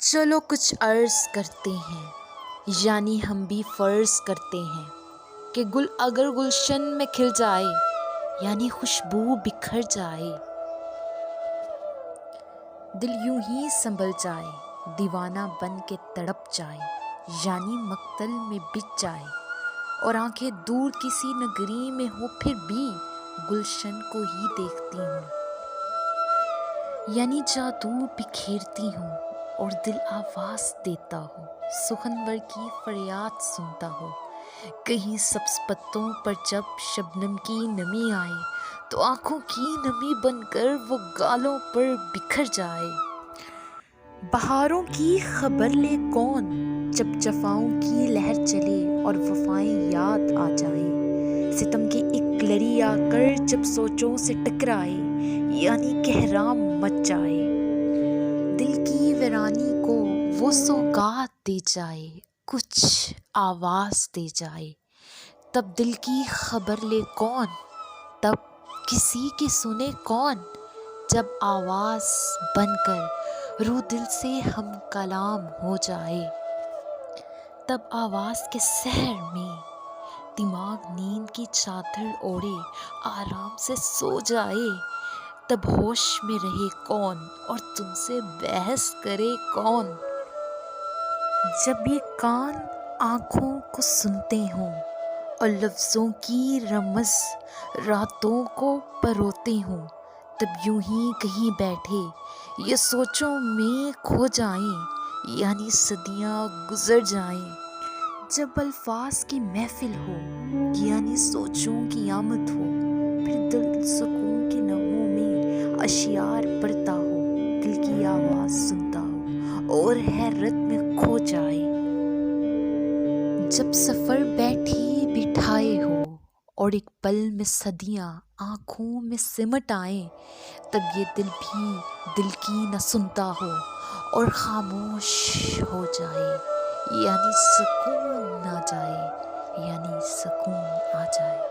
چلو کچھ عرض کرتے ہیں، یعنی ہم بھی فرض کرتے ہیں کہ گل اگر گلشن میں کھل جائے، یعنی خوشبو بکھر جائے، دل یوں ہی سنبھل جائے، دیوانہ بن کے تڑپ جائے، یعنی مقتل میں بچ جائے، اور آنکھیں دور کسی نگری میں ہو پھر بھی گلشن کو ہی دیکھتی ہوں، یعنی جادو بکھیرتی ہوں اور دل آواز دیتا ہو، سخنور کی فریاد سنتا ہو، کہیں سبز پتوں پر جب شبنم کی نمی آئے تو آنکھوں کی نمی بن کر وہ گالوں پر بکھر جائے۔ بہاروں کی خبر لے کون جب جفاؤں کی لہر چلے اور وفائیں یاد آ جائیں، ستم کی ایک لڑی آ کر جب سوچوں سے ٹکرائے، یعنی کہرام مچ جائے، دل کی ویرانی کو وہ سوغات دے جائے، کچھ آواز دے جائے، تب دل کی خبر لے کون، تب کسی کی سنے کون، جب آواز بن کر روح دل سے ہم کلام ہو جائے، تب آواز کے سحر میں دماغ نیند کی چادر اوڑھے آرام سے سو جائے، تب ہوش میں رہے کون اور تم سے بحث کرے کون، جب یہ کان آنکھوں کو سنتے ہوں اور لفظوں کی رمز راتوں کو پروتے ہوں، تب یوں ہی کہیں بیٹھے یہ سوچوں میں کھو جائیں، یعنی صدیاں گزر جائیں، جب الفاظ کی محفل ہو، یعنی سوچوں کی آمد ہو، پھر دل سکون کے نغموں میں اشعار پڑھتا ہو، دل کی آواز سنتا ہو اور حیرت میں کھو جائے، جب سفر بیٹھی بٹھائے ہو اور ایک پل میں صدیاں آنکھوں میں سمٹ آئیں، تب یہ دل بھی دل کی نہ سنتا ہو اور خاموش ہو جائے، یعنی سکون آ جائے، یعنی سکون آ جائے۔